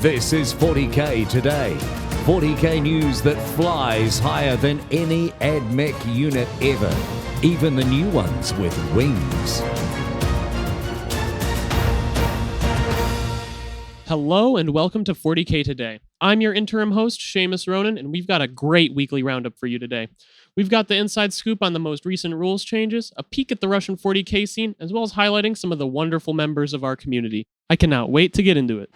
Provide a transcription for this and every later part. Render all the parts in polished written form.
This is 40K Today. 40K news that flies higher than any AdMech unit ever, even the new ones with wings. Hello and welcome to 40K Today. I'm your interim host, Seamus Ronan, and we've got a great weekly roundup for you today. We've got the inside scoop on the most recent rules changes, a peek at the Russian 40K scene, as well as highlighting some of the wonderful members of our community. I cannot wait to get into it.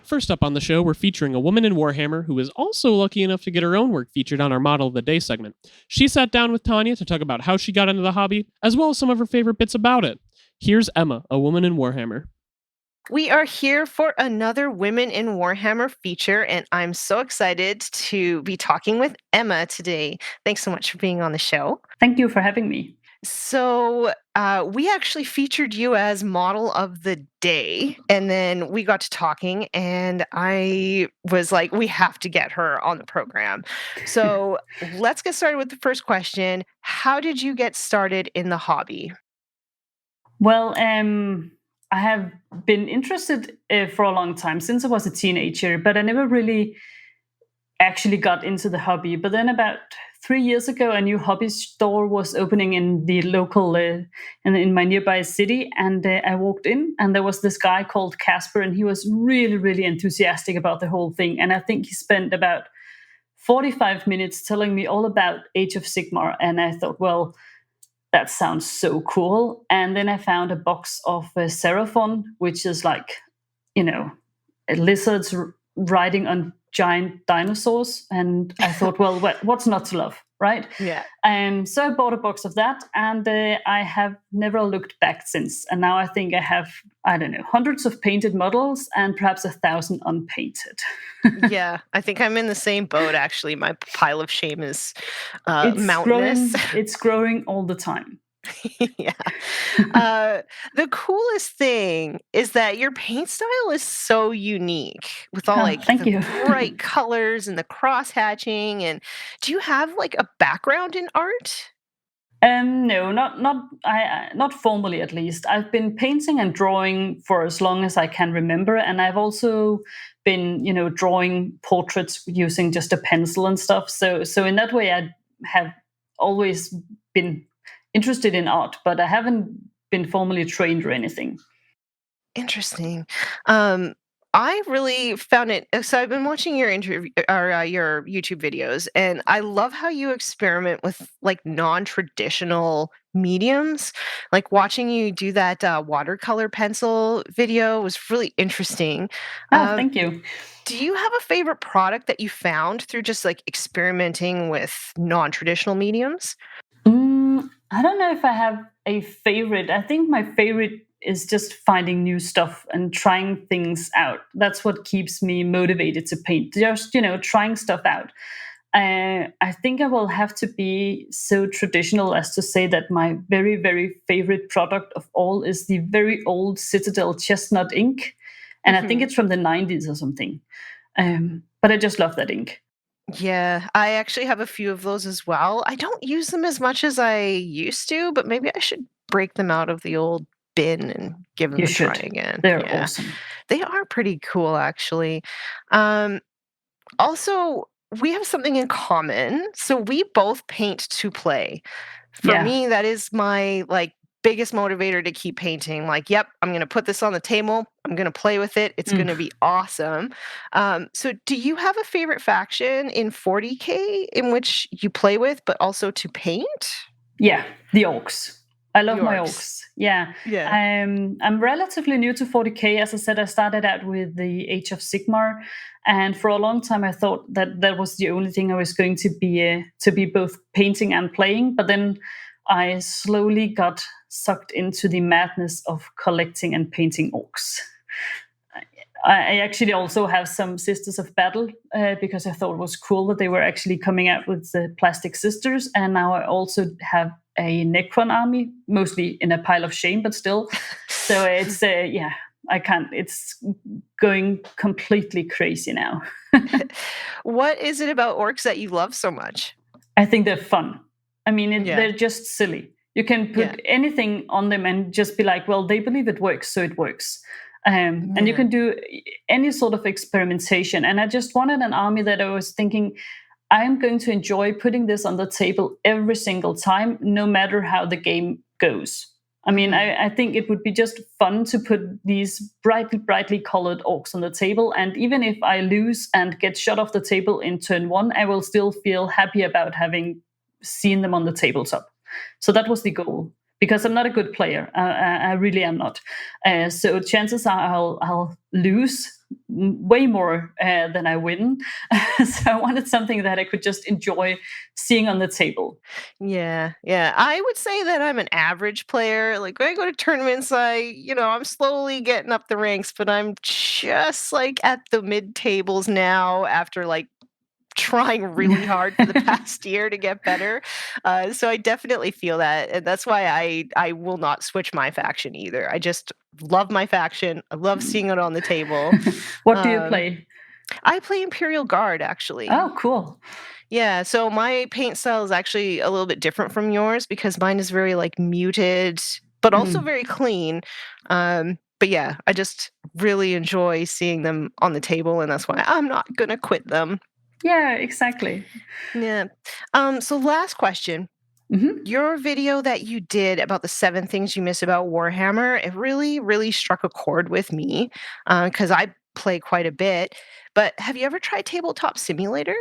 First up on the show, we're featuring a woman in Warhammer who is also lucky enough to get her own work featured on our Model of the Day segment. She sat down with Tanya to talk about how she got into the hobby, as well as some of her favorite bits about it. Here's Emma, a woman in Warhammer. We are here for another Women in Warhammer feature, and I'm so excited to be talking with Emma today. Thanks so much for being on the show. Thank you for having me. So we actually featured you as Model of the Day, and then we got to talking, and I was like, we have to get her on the program. So let's get started with the first question. How did you get started in the hobby? Well, I have been interested for a long time, since I was a teenager, but I never really actually got into the hobby. But then about 3 years ago, a new hobby store was opening in the local, in my nearby city. And I walked in and there was this guy called Casper, and he was really, really enthusiastic about the whole thing. And I think he spent about 45 minutes telling me all about Age of Sigmar. And I thought, well, that sounds so cool. And then I found a box of Seraphon, which is like, lizards riding on giant dinosaurs. And I thought, well, what's not to love, right? Yeah. So I bought a box of that, and I have never looked back since. And now I think I have, hundreds of painted models and perhaps 1,000 unpainted. Yeah, I think I'm in the same boat, actually. My pile of shame is mountainous. It's growing all the time. Yeah. The coolest thing is that your paint style is so unique with all the bright colors and the cross hatching. And do you have like a background in art? No, not formally, at least. I've been painting and drawing for as long as I can remember, and I've also been, drawing portraits using just a pencil and stuff. So in that way, I have always been interested in art, but I haven't been formally trained or anything. Interesting. I really found it. So I've been watching your interview or your YouTube videos, and I love how you experiment with like non-traditional mediums. Like watching you do that watercolor pencil video was really interesting. Thank you. Do you have a favorite product that you found through just like experimenting with non-traditional mediums? I don't know if I have a favorite. I think my favorite is just finding new stuff and trying things out. That's what keeps me motivated to paint. Just, trying stuff out. I think I will have to be so traditional as to say that my very, very favorite product of all is the very old Citadel chestnut ink. And I think it's from the 90s or something. But I just love that ink. Yeah, I actually have a few of those as well. I don't use them as much as I used to, but maybe I should break them out of the old bin and give them a try again. They're awesome. They are pretty cool, actually. Also, we have something in common. So we both paint to play. For me, that is my biggest motivator to keep painting. Like, yep, I'm going to put this on the table. I'm going to play with it. It's going to be awesome. So do you have a favorite faction in 40K in which you play with, but also to paint? Yeah, the orcs. I love my orcs. Yeah. I'm relatively new to 40K. As I said, I started out with the Age of Sigmar, and for a long time I thought that was the only thing I was going to be both painting and playing. But then I slowly got sucked into the madness of collecting and painting orcs. I actually also have some Sisters of Battle because I thought it was cool that they were actually coming out with the plastic sisters. And now I also have a Necron army, mostly in a pile of shame, but still. So it's, I can't, it's going completely crazy now. What is it about orcs that you love so much? I think they're fun. I mean, they're just silly. You can put anything on them and just be like, well, they believe it works, so it works. And you can do any sort of experimentation. And I just wanted an army that I was thinking, I'm going to enjoy putting this on the table every single time, no matter how the game goes. I mean, I think it would be just fun to put these brightly colored orcs on the table. And even if I lose and get shot off the table in turn 1, I will still feel happy about having seen them on the tabletop. So that was the goal. Because I'm not a good player. I really am not. So chances are I'll lose way more than I win. So I wanted something that I could just enjoy seeing on the table. Yeah. I would say that I'm an average player. Like when I go to tournaments, I'm slowly getting up the ranks, but I'm just like at the mid tables now after like trying really hard for the past year to get better. So I definitely feel that. And that's why I will not switch my faction either. I just love my faction. I love seeing it on the table. What do you play? I play Imperial Guard, actually. Oh, cool. Yeah, so my paint style is actually a little bit different from yours because mine is very like muted, but also very clean. But yeah, I just really enjoy seeing them on the table, and that's why I'm not going to quit them. Yeah, exactly. Yeah. So last question. Your video that you did about the 7 things you miss about Warhammer, it really, really struck a chord with me because I play quite a bit. But have you ever tried Tabletop Simulator?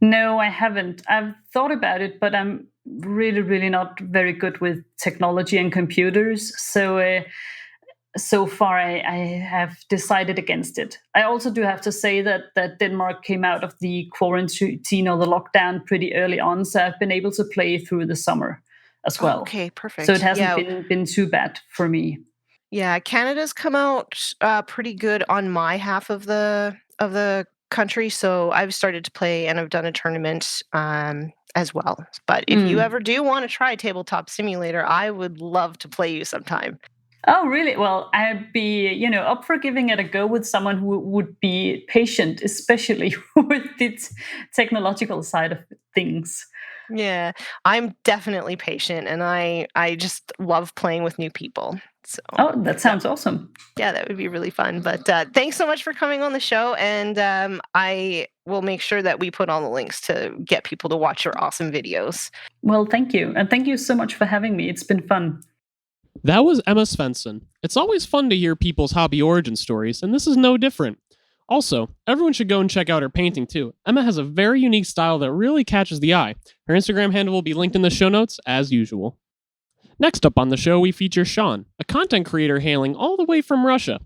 No, I haven't. I've thought about it, but I'm really, really not very good with technology and computers. So far, I have decided against it. I also do have to say that Denmark came out of the quarantine or the lockdown pretty early on, so I've been able to play through the summer as well. Okay, perfect. So it hasn't been too bad for me. Yeah, Canada's come out pretty good on my half of the country, so I've started to play and I've done a tournament as well. But if you ever do want to try Tabletop Simulator, I would love to play you sometime. Oh, really? Well, I'd be, up for giving it a go with someone who would be patient, especially with the technological side of things. Yeah, I'm definitely patient, and I just love playing with new people. So, that sounds awesome. Yeah, that would be really fun. But thanks so much for coming on the show, and I will make sure that we put all the links to get people to watch your awesome videos. Well, thank you. And thank you so much for having me. It's been fun. That was Emma Svensson. It's always fun to hear people's hobby origin stories, and this is no different. Also, everyone should go and check out her painting too. Emma has a very unique style that really catches the eye. Her Instagram handle will be linked in the show notes, as usual. Next up on the show, we feature Sean, a content creator hailing all the way from Russia.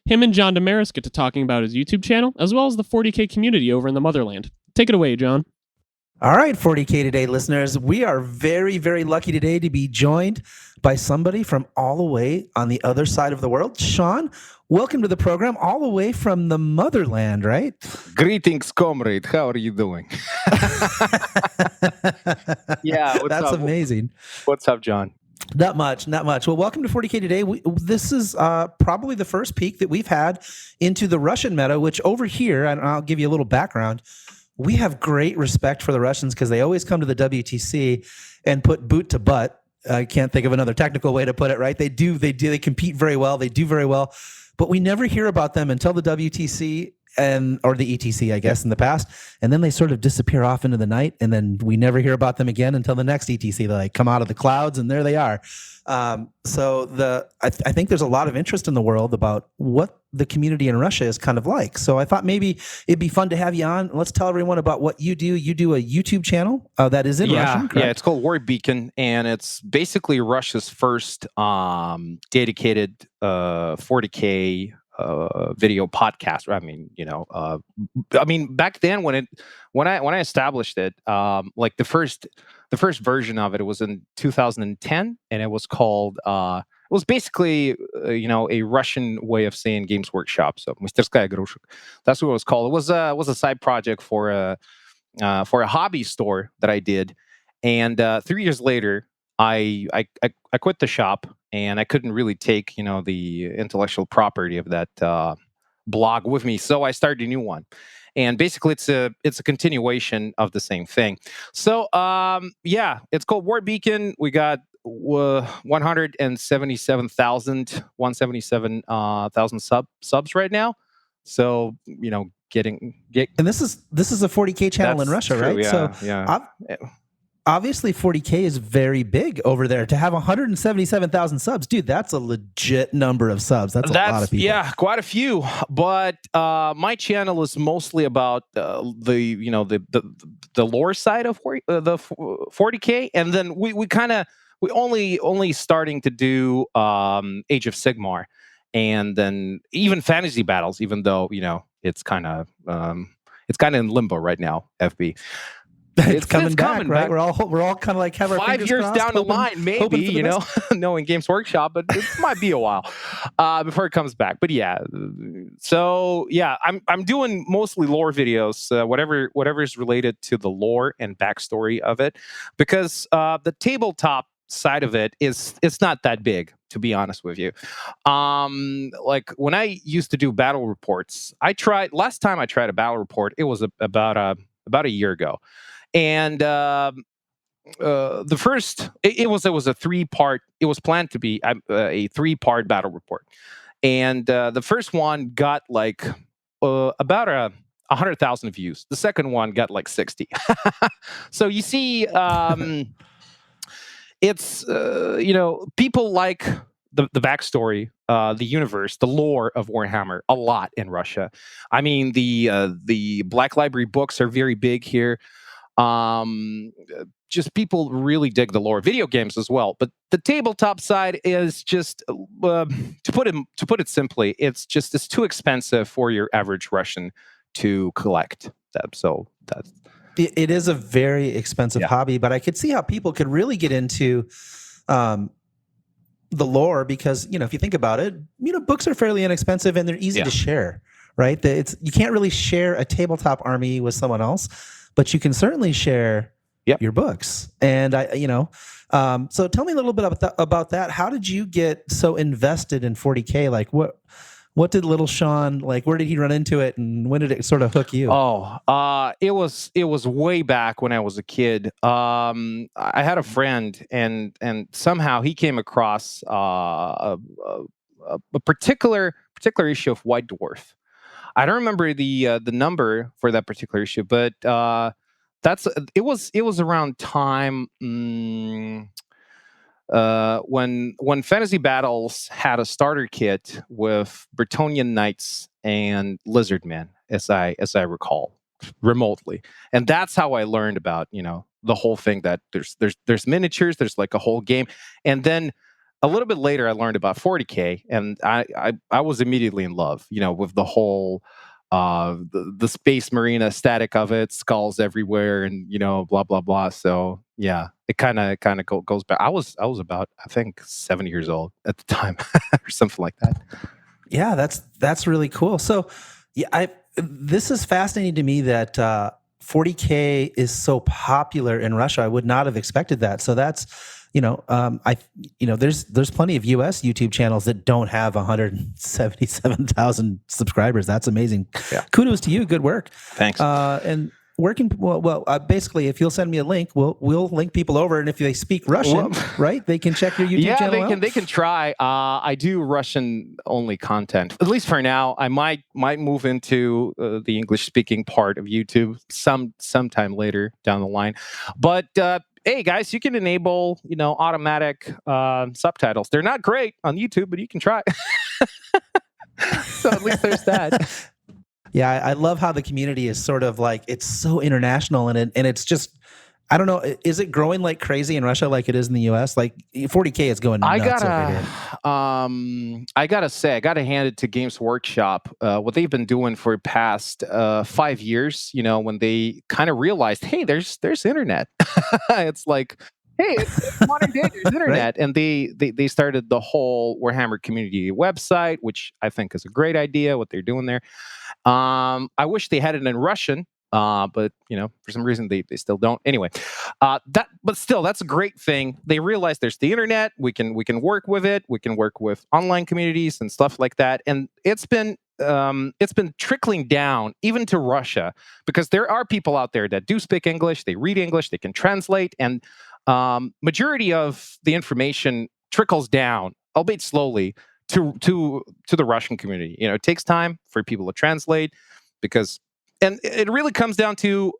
Him and John Damaris get to talking about his YouTube channel, as well as the 40K community over in the motherland. Take it away, John. All right, 40K Today listeners, we are very, very lucky today to be joined by somebody from all the way on the other side of the world. Sean, welcome to the program, all the way from the motherland, right? Greetings, comrade. How are you doing? Yeah, that's amazing. What's up, John? Not much. Well, welcome to 40K Today. This is probably the first peek that we've had into the Russian meta, which over here, and I'll give you a little background, we have great respect for the Russians because they always come to the WTC and put boot to butt. I can't think of another technical way to put it, right? They compete very well. They do very well, but we never hear about them until the WTC or the ETC, I guess, in the past. And then they sort of disappear off into the night. And then we never hear about them again until the next ETC. They come out of the clouds and there they are. So I think there's a lot of interest in the world about what the community in Russia is kind of like. So I thought maybe it'd be fun to have you on. Let's tell everyone about what you do. You do a YouTube channel that is in Russian, correct? Yeah, it's called WarpBeacon, and it's basically Russia's first dedicated 40K video podcast. I mean, back then when I established it, like the first version of it was in 2010, and it was called it was basically a Russian way of saying Games Workshop. So Мастерская игрушек. That's what it was called. It was a side project for a hobby store that I did, and 3 years later, I quit the shop, and I couldn't really take the intellectual property of that blog with me, so I started a new one. And basically, it's a continuation of the same thing. So, it's called WarpBeacon. We got 177,000 subs right now. So and this is a 40K channel in Russia, true, right? Yeah, so yeah. Obviously 40K is very big over there. To have 177,000 subs, dude, that's a legit number of subs. That's a lot of people. Yeah, quite a few. But my channel is mostly about the lore side of the 40K, and then we only starting to do Age of Sigmar, and then even fantasy battles, even though it's kind of in limbo right now. FB. It's coming back, right? We're all kind of like have our 5 years crossed, down the line, maybe, knowing Games Workshop, but it might be a while before it comes back. But yeah, so yeah, I'm doing mostly lore videos, whatever is related to the lore and backstory of it, because the tabletop side of it's not that big, to be honest with you. Like when I used to do battle reports, last time I tried a battle report, it was about a year ago. And the first, it was a 3-part. It was planned to be a 3-part battle report, and the first one got like about 100,000 views. The second one got like 60. So you see, it's people like the backstory, the universe, the lore of Warhammer a lot in Russia. I mean, the Black Library books are very big here. Just people really dig the lore. Video games as well, but the tabletop side is just to put it simply, it's too expensive for your average Russian to collect that. So that's it is a very expensive hobby, but I could see how people could really get into the lore, because if you think about it, books are fairly inexpensive and they're easy to share, right? You can't really share a tabletop army with someone else, but you can certainly share your books. And so tell me a little bit about that. How did you get so invested in 40K? Like what did little Sean, like, where did he run into it, and when did it sort of hook you? It was way back when I was a kid. I had a friend, and somehow he came across a particular issue of White Dwarf. I don't remember the number for that particular issue, but it was around time when Fantasy Battles had a starter kit with Bretonnian Knights and Lizardmen, as I recall, remotely, and that's how I learned about the whole thing, that there's miniatures, there's like a whole game, and then a little bit later I learned about 40K, and I was immediately in love, with the whole the Space Marine aesthetic of it, skulls everywhere, and blah blah blah. So yeah, it kind of goes back. I was about, I think, 7 years old at the time, or something like that. Yeah, that's really cool. So yeah, this is fascinating to me that 40K is so popular in Russia. I would not have expected that. So that's there's plenty of US YouTube channels that don't have 177,000 subscribers. That's amazing. Yeah. Kudos to you. Good work. Thanks. And working basically, if you'll send me a link, we'll link people over, and if they speak Russian, right, they can check your YouTube channel. Yeah, they can try. I do Russian only content, at least for now. I might move into the English speaking part of YouTube sometime later down the line, but. Hey guys, you can enable, automatic subtitles. They're not great on YouTube, but you can try. So at least there's that. Yeah, I love how the community is sort of like, it's so international, and it's just, I don't know, is it growing like crazy in Russia like it is in the US? Like 40K is going nuts over here. I gotta say, I gotta hand it to Games Workshop. What they've been doing for the past 5 years, when they kind of realized, hey, there's internet. It's like, hey, it's modern day, there's internet. Right? And they started the whole Warhammer community website, which I think is a great idea, what they're doing there. I wish they had it in Russian. But for some reason they still don't. Anyway, but still, that's a great thing. They realize there's the internet. We can work with it. We can work with online communities and stuff like that. And it's been trickling down even to Russia, because there are people out there that do speak English. They read English. They can translate. And majority of the information trickles down, albeit slowly, to the Russian community. It takes time for people to translate and it really comes down to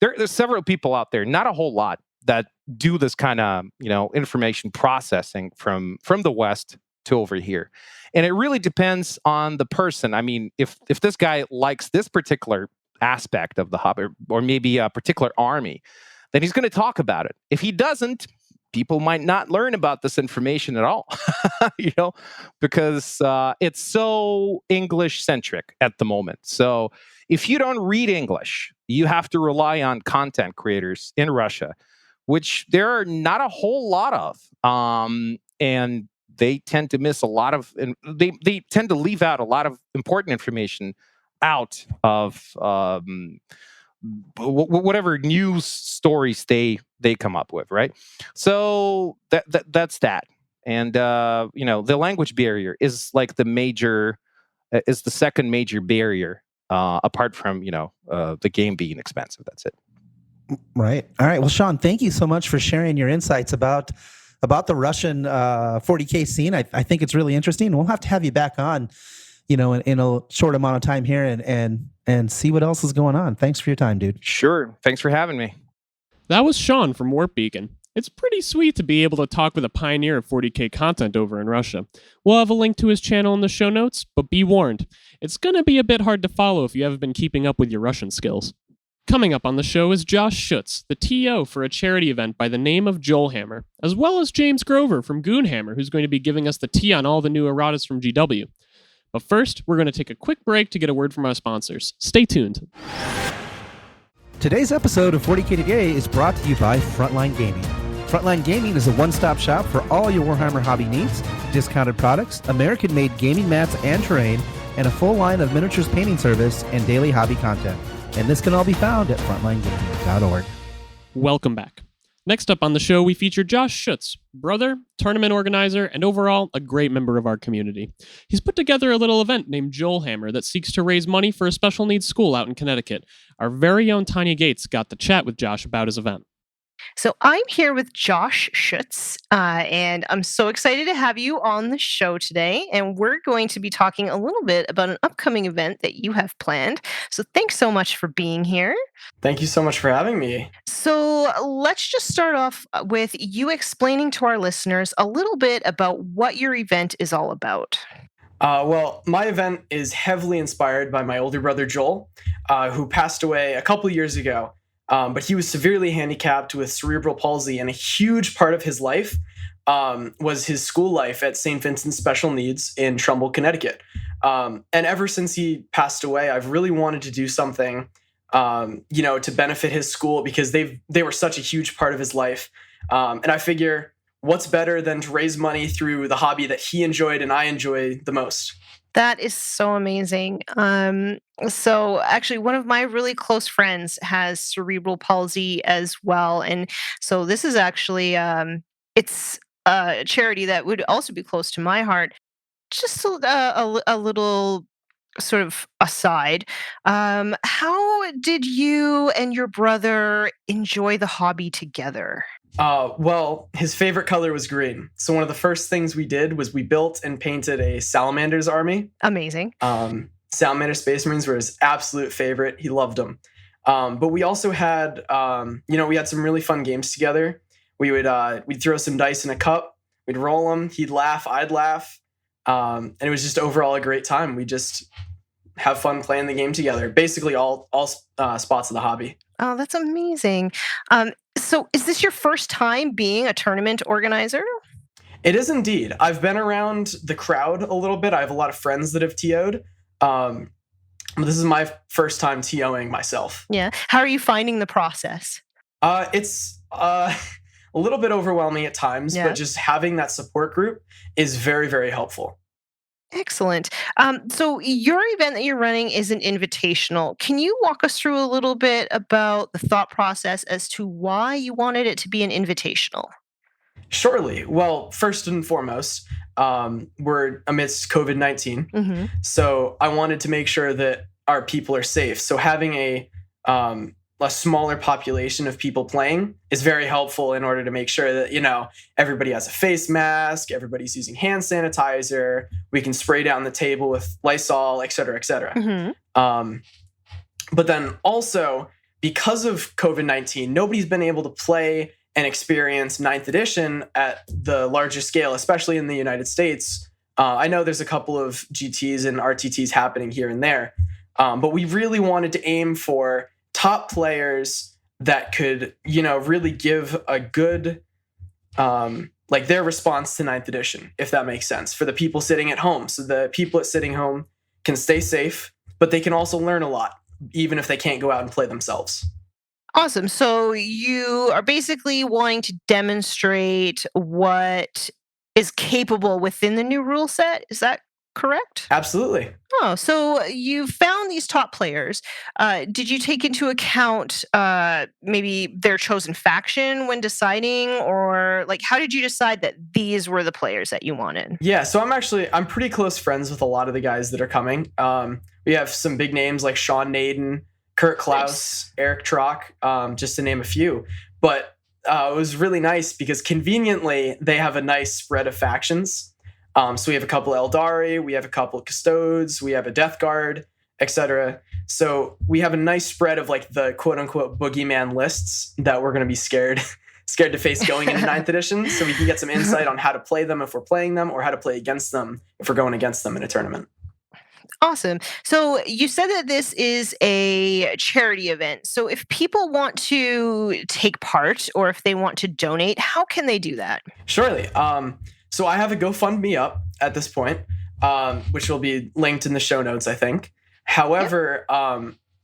there's several people out there, not a whole lot, that do this kind of information processing from the West to over here. And it really depends on the person. I mean, if this guy likes this particular aspect of the hobby, or maybe a particular army, then he's going to talk about it. If he doesn't, people might not learn about this information at all, because it's so English centric at the moment. So if you don't read English, you have to rely on content creators in Russia, which there are not a whole lot of. And they tend to miss a lot of, they tend to leave out a lot of important information out of whatever news stories they come up with, right? So that's that. And the language barrier is like the second major barrier, apart from the game being expensive. That's it. Right. All right. Well, Sean, thank you so much for sharing your insights about the Russian 40K scene. I think it's really interesting. We'll have to have you back on, in a short amount of time here and see what else is going on. Thanks for your time, dude. Sure. Thanks for having me. That was Sean from WarpBeacon. It's pretty sweet to be able to talk with a pioneer of 40K content over in Russia. We'll have a link to his channel in the show notes, but be warned, it's going to be a bit hard to follow if you haven't been keeping up with your Russian skills. Coming up on the show is Josh Schutz, the TO for a charity event by the name of Goonhammer, as well as James Grover from Goonhammer, who's going to be giving us the tea on all the new erratas from GW. But first, we're going to take a quick break to get a word from our sponsors. Stay tuned. Today's episode of 40K Today is brought to you by Frontline Gaming. Frontline Gaming is a one-stop shop for all your Warhammer hobby needs, discounted products, American-made gaming mats and terrain, and a full line of miniatures painting service and daily hobby content. And this can all be found at frontlinegaming.org. Welcome back. Next up on the show, we feature Josh Schutz, brother, tournament organizer, and overall a great member of our community. He's put together a little event named Goonhammer that seeks to raise money for a special needs school out in Connecticut. Our very own Tanya Gates got to chat with Josh about his event. So I'm here with Josh Schutz, and I'm so excited to have you on the show today. And we're going to be talking a little bit about an upcoming event that you have planned. So thanks so much for being here. Thank you so much for having me. So let's just start off with you explaining to our listeners a little bit about what your event is all about. Well, my event is heavily inspired by my older brother, Joel, who passed away a couple years ago. But he was severely handicapped with cerebral palsy, and a huge part of his life was his school life at St. Vincent's Special Needs in Trumbull, Connecticut. And ever since he passed away, I've really wanted to do something, to benefit his school, because they were such a huge part of his life. And I figure, what's better than to raise money through the hobby that he enjoyed and I enjoy the most? That is so amazing. So actually, one of my really close friends has cerebral palsy as well. And so this is actually, it's a charity that would also be close to my heart. Just a little sort of aside. How did you and your brother enjoy the hobby together? Well, his favorite color was green. So one of the first things we did was we built and painted a Salamander's army. Amazing. Salamander Space Marines were his absolute favorite. He loved them. But we also had, we had some really fun games together. We'd throw some dice in a cup. We'd roll them. He'd laugh. I'd laugh. And it was just overall a great time. We just have fun playing the game together. Basically all spots of the hobby. Oh, that's amazing. So is this your first time being a tournament organizer? It is indeed. I've been around the crowd a little bit. I have a lot of friends that have TO'd. This is my first time TOing myself. Yeah. How are you finding the process? It's a little bit overwhelming at times, but just having that support group is very, very helpful. Excellent. So your event that you're running is an invitational. Can you walk us through a little bit about the thought process as to why you wanted it to be an invitational? Surely. Well, first and foremost, we're amidst COVID-19. Mm-hmm. So I wanted to make sure that our people are safe. So having a a smaller population of people playing is very helpful in order to make sure that, you know, everybody has a face mask, everybody's using hand sanitizer, we can spray down the table with Lysol, et cetera, et cetera. Mm-hmm. But then also, because of COVID-19, nobody's been able to play and experience 9th edition at the larger scale, especially in the United States. I know there's a couple of GTs and RTTs happening here and there, but we really wanted to aim for top players that could, you know, really give a good, like their response to 9th edition, if that makes sense, for the people sitting at home. So the people sitting home can stay safe, but they can also learn a lot, even if they can't go out and play themselves. Awesome. So you are basically wanting to demonstrate what is capable within the new rule set. Is that correct? Absolutely. Oh, so you found these top players. Did you take into account maybe their chosen faction when deciding, or like how did you decide that these were the players that you wanted? Yeah, so I'm pretty close friends with a lot of the guys that are coming. We have some big names like Sean Naden, Kurt Klaus, Eric Trock, just to name a few. But it was really nice because conveniently they have a nice spread of factions. So we have a couple Eldari, we have a couple Custodes, we have a Death Guard, etc. So we have a nice spread of like the quote unquote boogeyman lists that we're going to be scared to face going into 9th edition. So we can get some insight on how to play them if we're playing them, or how to play against them if we're going against them in a tournament. Awesome. So you said that this is a charity event. So if people want to take part or if they want to donate, how can they do that? Surely. So I have a GoFundMe up at this point, which will be linked in the show notes, I think. However,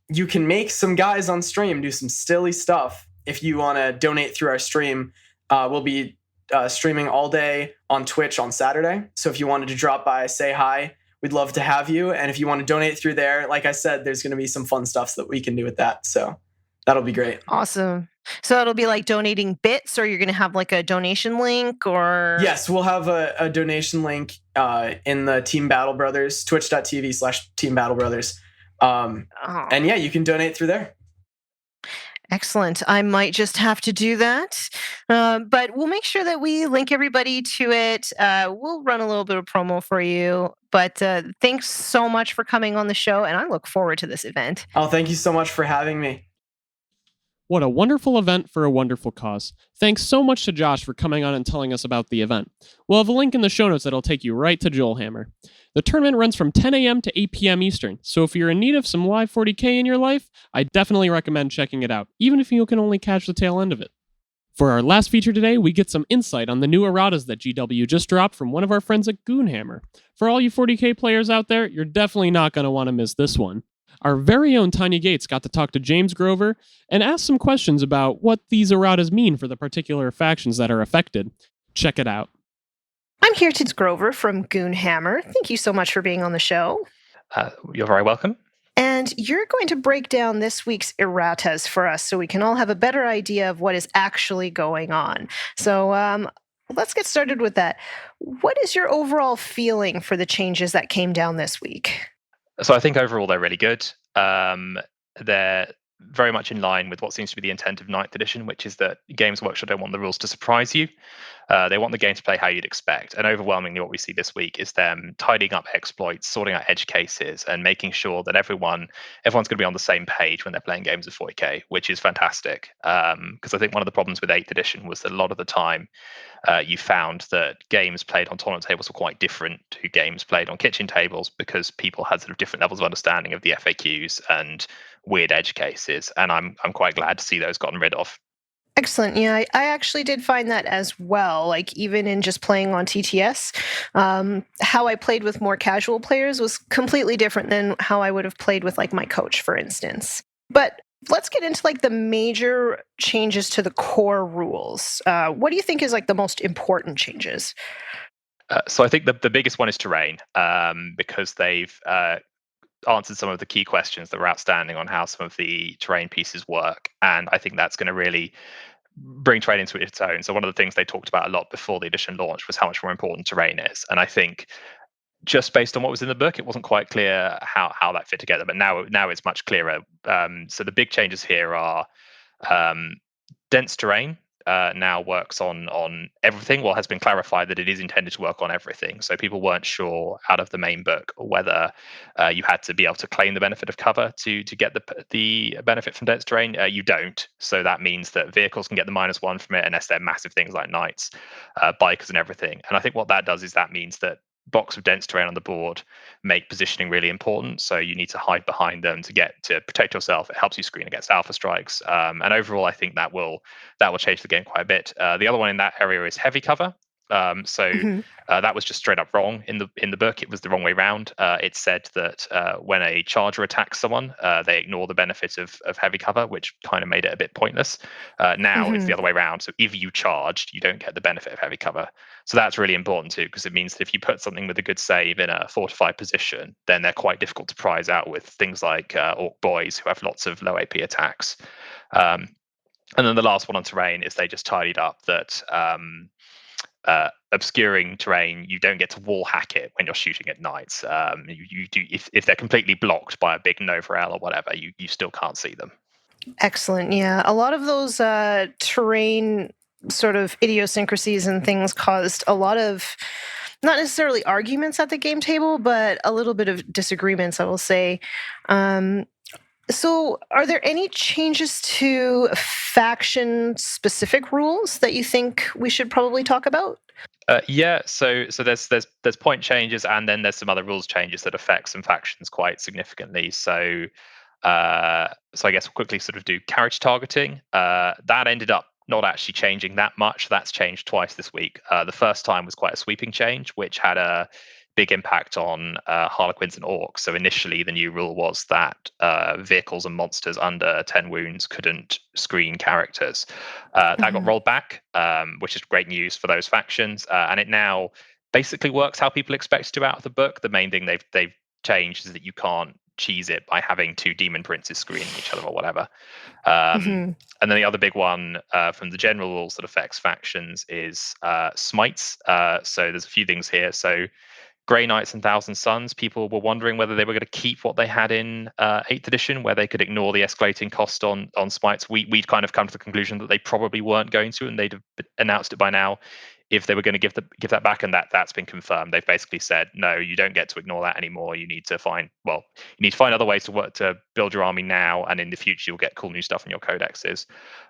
you can make some guys on stream do some silly stuff if you want to donate through our stream. We'll be streaming all day on Twitch on Saturday. So if you wanted to drop by, say hi, we'd love to have you. And if you want to donate through there, like I said, there's going to be some fun stuff that we can do with that. So that'll be great. Awesome. So it'll be like donating bits, or you're going to have like a donation link, or? Yes, we'll have a donation link in the Team Battle Brothers, twitch.tv/Team Battle Brothers. And yeah, you can donate through there. Excellent. I might just have to do that. But we'll make sure that we link everybody to it. We'll run a little bit of promo for you. But thanks so much for coming on the show, and I look forward to this event. Oh, thank you so much for having me. What a wonderful event for a wonderful cause. Thanks so much to Josh for coming on and telling us about the event. We'll have a link in the show notes that'll take you right to Goonhammer. The tournament runs from 10 a.m. to 8 p.m. Eastern, so if you're in need of some live 40K in your life, I definitely recommend checking it out, even if you can only catch the tail end of it. For our last feature today, we get some insight on the new erratas that GW just dropped from one of our friends at Goonhammer. For all you 40K players out there, you're definitely not going to want to miss this one. Our very own Tanya Gates got to talk to James Grover and ask some questions about what these erratas mean for the particular factions that are affected. Check it out. I'm here to Grover from Goonhammer. Thank you so much for being on the show. You're very welcome. And you're going to break down this week's erratas for us so we can all have a better idea of what is actually going on. So let's get started with that. What is your overall feeling for the changes that came down this week? So I think overall they're really good. They're very much in line with what seems to be the intent of 9th edition, which is that Games Workshop don't want the rules to surprise you. They want the game to play how you'd expect. And overwhelmingly what we see this week is them tidying up exploits, sorting out edge cases, and making sure that everyone's going to be on the same page when they're playing games of 40K, which is fantastic. Because I think one of the problems with 8th edition was that a lot of the time you found that games played on tournament tables were quite different to games played on kitchen tables because people had sort of different levels of understanding of the FAQs and weird edge cases. And I'm quite glad to see those gotten rid of. Excellent. Yeah, I actually did find that as well. Like even in just playing on TTS, how I played with more casual players was completely different than how I would have played with like my coach, for instance. But let's get into like the major changes to the core rules. What do you think is like the most important changes? So I think the biggest one is terrain, because they've answered some of the key questions that were outstanding on how some of the terrain pieces work. And I think that's going to really bring terrain into its own. So one of the things they talked about a lot before the edition launched was how much more important terrain is. And I think just based on what was in the book, it wasn't quite clear how that fit together. But now it's much clearer. So the big changes here are dense terrain now works on everything. Well, has been clarified that it is intended to work on everything. So people weren't sure out of the main book whether you had to be able to claim the benefit of cover to get the benefit from dense terrain. You don't. So that means that vehicles can get the -1 from it unless they're massive things like knights, bikers, and everything. And I think what that does is that means that blocks of dense terrain on the board make positioning really important. So you need to hide behind them to protect yourself. It helps you screen against alpha strikes. And overall, I think that will change the game quite a bit. The other one in that area is heavy cover. That was just straight up wrong in the book. It was the wrong way around. It said that when a charger attacks someone, they ignore the benefit of heavy cover, which kind of made it a bit pointless. Now it's the other way around. So if you charged, you don't get the benefit of heavy cover. So that's really important too, because it means that if you put something with a good save in a fortified position, then they're quite difficult to prize out with things like orc boys who have lots of low AP attacks. And then the last one on terrain is they just tidied up that obscuring terrain, you don't get to wall hack it when you're shooting at knights. You do if they're completely blocked by a big Novarel or whatever, you still can't see them. Excellent. Yeah, a lot of those terrain sort of idiosyncrasies and things caused a lot of not necessarily arguments at the game table, but a little bit of disagreements, I will say. So are there any changes to faction-specific rules that you think we should probably talk about? Yeah, so there's point changes, and then there's some other rules changes that affect some factions quite significantly. So I guess we'll quickly sort of do carriage targeting. That ended up not actually changing that much. That's changed twice this week. The first time was quite a sweeping change, which had a big impact on Harlequins and Orcs. So initially, the new rule was that vehicles and monsters under 10 wounds couldn't screen characters. That got rolled back, which is great news for those factions. And it now basically works how people expect it to out of the book. The main thing they've changed is that you can't cheese it by having two demon princes screening each other or whatever. And then the other big one from the general rules that affects factions is smites. So there's a few things here. So Grey Knights and Thousand Suns, people were wondering whether they were going to keep what they had in 8th edition, where they could ignore the escalating cost on smites. We'd kind of come to the conclusion that they probably weren't going to, and they'd have announced it by now if they were going to give that back, and that's been confirmed. They've basically said, no, you don't get to ignore that anymore. You need to find other ways to work to build your army now, and in the future you'll get cool new stuff in your codexes.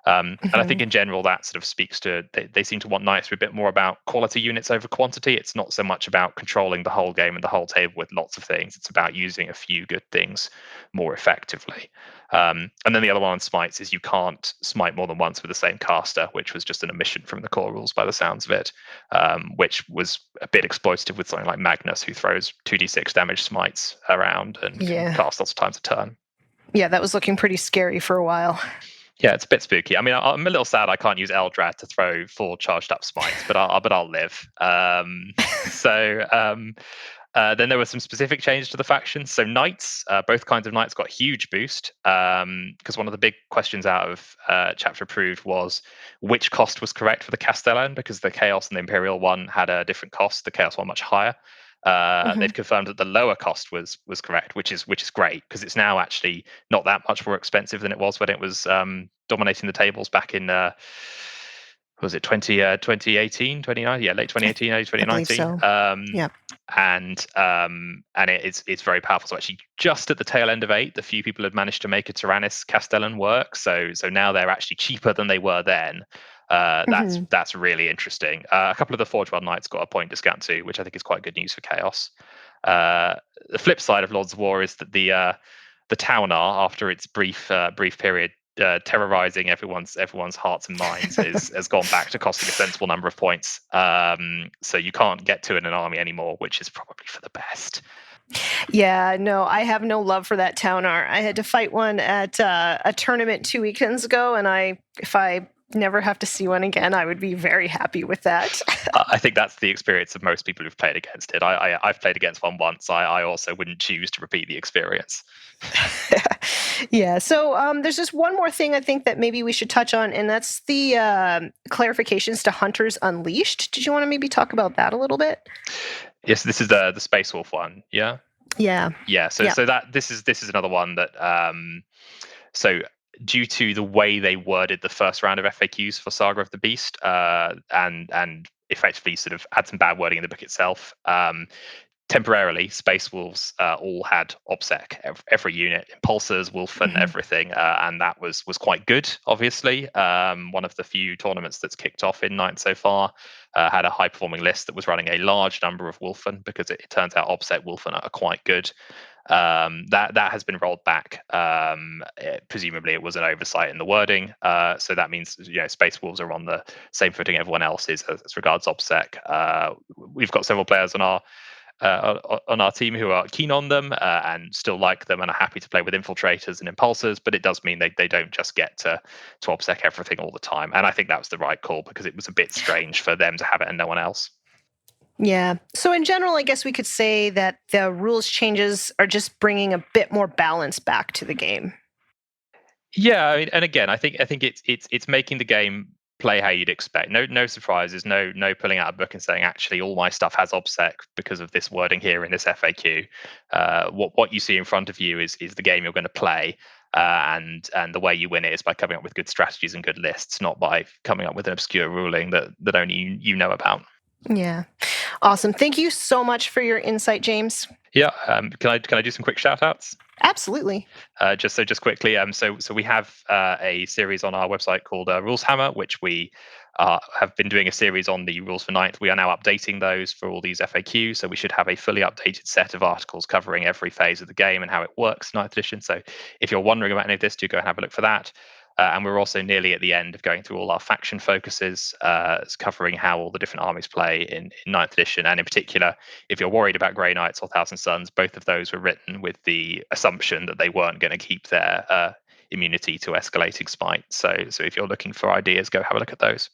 And I think in general that sort of speaks to they seem to want Knights to be a bit more about quality units over quantity. It's not so much about controlling the whole game and the whole table with lots of things. It's about using a few good things more effectively. And then the other one on smites is you can't smite more than once with the same caster, which was just an omission from the core rules by the sounds of it, which was a bit exploitative with something like Magnus, who throws 2d6 damage smites around and can cast lots of times a turn. Yeah, that was looking pretty scary for a while. Yeah, it's a bit spooky. I mean, I'm a little sad I can't use Eldrad to throw 4 charged up smites, but I'll live. Then there were some specific changes to the factions. So Knights, both kinds of Knights got a huge boost, because one of the big questions out of Chapter Approved was which cost was correct for the Castellan, because the Chaos and the Imperial one had a different cost. The Chaos one much higher. They've confirmed that the lower cost was correct, which is great, because it's now actually not that much more expensive than it was when it was dominating the tables back in was it 2018, 2019? Yeah, late 2018, early 2019. So. And it's very powerful. So actually, just at the tail end of 8, the few people had managed to make a Tyrannus Castellan work. So now they're actually cheaper than they were then. That's really interesting. A couple of the Forge World Knights got a point discount too, which I think is quite good news for Chaos. The flip side of Lords of War is that the Taunar, after its brief period terrorizing everyone's hearts and minds, has gone back to costing a sensible number of points. So you can't get 2 in an army anymore, which is probably for the best. Yeah, no, I have no love for that Taunar. I had to fight one at a tournament 2 weekends ago, and if I never have to see one again, I would be very happy with that. I think that's the experience of most people who've played against it. I've played against one once. I also wouldn't choose to repeat the experience. Yeah, so there's just one more thing I think that maybe we should touch on, and that's the clarifications to Hunters Unleashed. Did you want to maybe talk about that a little bit? Yes, this is the Space Wolf one. Yeah. Yeah. So that this is another one that so due to the way they worded the first round of FAQs for Saga of the Beast, and effectively sort of had some bad wording in the book itself. Temporarily, Space Wolves all had OBSEC, every unit, Impulsors, Wolfen, everything, and that was quite good, obviously. One of the few tournaments that's kicked off in 9th so far had a high-performing list that was running a large number of Wolfen, because it turns out OBSEC Wolfen are quite good. That has been rolled back. Presumably it was an oversight in the wording. So that means Space Wolves are on the same footing everyone else is as regards OBSEC. We've got several players on our team who are keen on them and still like them and are happy to play with Infiltrators and Impulsors, but it does mean they don't just get to OBSEC everything all the time. And I think that was the right call, because it was a bit strange for them to have it and no one else. Yeah. So in general, I guess we could say that the rules changes are just bringing a bit more balance back to the game. Yeah, I mean, and again, I think it's making the game play how you'd expect. No surprises. No pulling out a book and saying, actually, all my stuff has OBSEC because of this wording here in this FAQ. What you see in front of you is the game you're going to play, and the way you win it is by coming up with good strategies and good lists, not by coming up with an obscure ruling that only you know about. Yeah. Awesome. Thank you so much for your insight, James. Yeah. Can I do some quick shout outs? Absolutely. Just quickly. So we have a series on our website called Rules-Hammer, which we have been doing a series on the rules for 9th. We are now updating those for all these FAQs. So we should have a fully updated set of articles covering every phase of the game and how it works, 9th edition. So if you're wondering about any of this, do go and have a look for that. And we're also nearly at the end of going through all our faction focuses, covering how all the different armies play in 9th edition. And in particular, if you're worried about Grey Knights or Thousand Suns, both of those were written with the assumption that they weren't going to keep their immunity to escalating spite. So if you're looking for ideas, go have a look at those.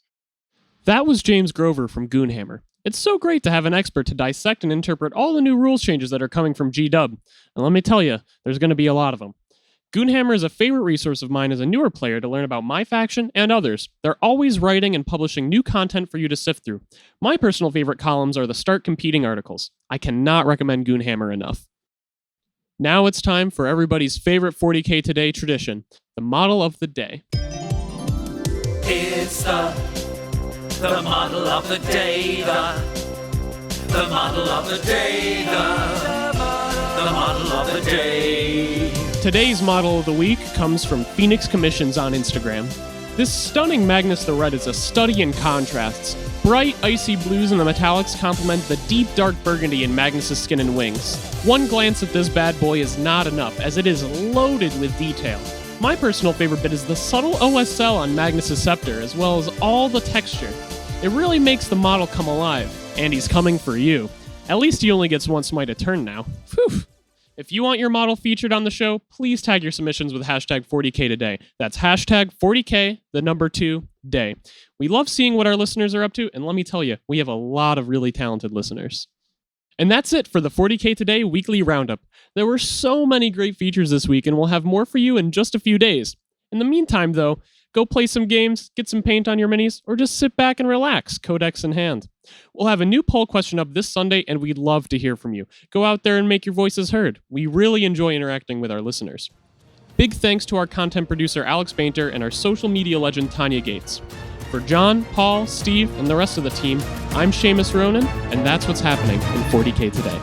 That was James Grover from Goonhammer. It's so great to have an expert to dissect and interpret all the new rules changes that are coming from G-Dub. And let me tell you, there's going to be a lot of them. Goonhammer is a favorite resource of mine as a newer player to learn about my faction and others. They're always writing and publishing new content for you to sift through. My personal favorite columns are the Start Competing articles. I cannot recommend Goonhammer enough. Now it's time for everybody's favorite 40K Today tradition, the model of the day. It's the model of the day, the model of the day, the model of the day. Today's model of the week comes from Phoenix Commissions on Instagram. This stunning Magnus the Red is a study in contrasts. Bright, icy blues in the metallics complement the deep, dark burgundy in Magnus's skin and wings. One glance at this bad boy is not enough, as it is loaded with detail. My personal favorite bit is the subtle OSL on Magnus's scepter, as well as all the texture. It really makes the model come alive, and he's coming for you. At least he only gets one smite a turn now. Phew! If you want your model featured on the show, please tag your submissions with hashtag 40K Today. That's hashtag 40K, the number 2, day. We love seeing what our listeners are up to, and let me tell you, we have a lot of really talented listeners. And that's it for the 40K Today weekly roundup. There were so many great features this week, and we'll have more for you in just a few days. In the meantime, though, go play some games, get some paint on your minis, or just sit back and relax, codex in hand. We'll have a new poll question up this Sunday, and we'd love to hear from you. Go out there and make your voices heard. We really enjoy interacting with our listeners. Big thanks to our content producer, Alex Painter, and our social media legend, Tanya Gates. For John, Paul, Steve, and the rest of the team, I'm Seamus Ronan, and that's what's happening in 40K Today.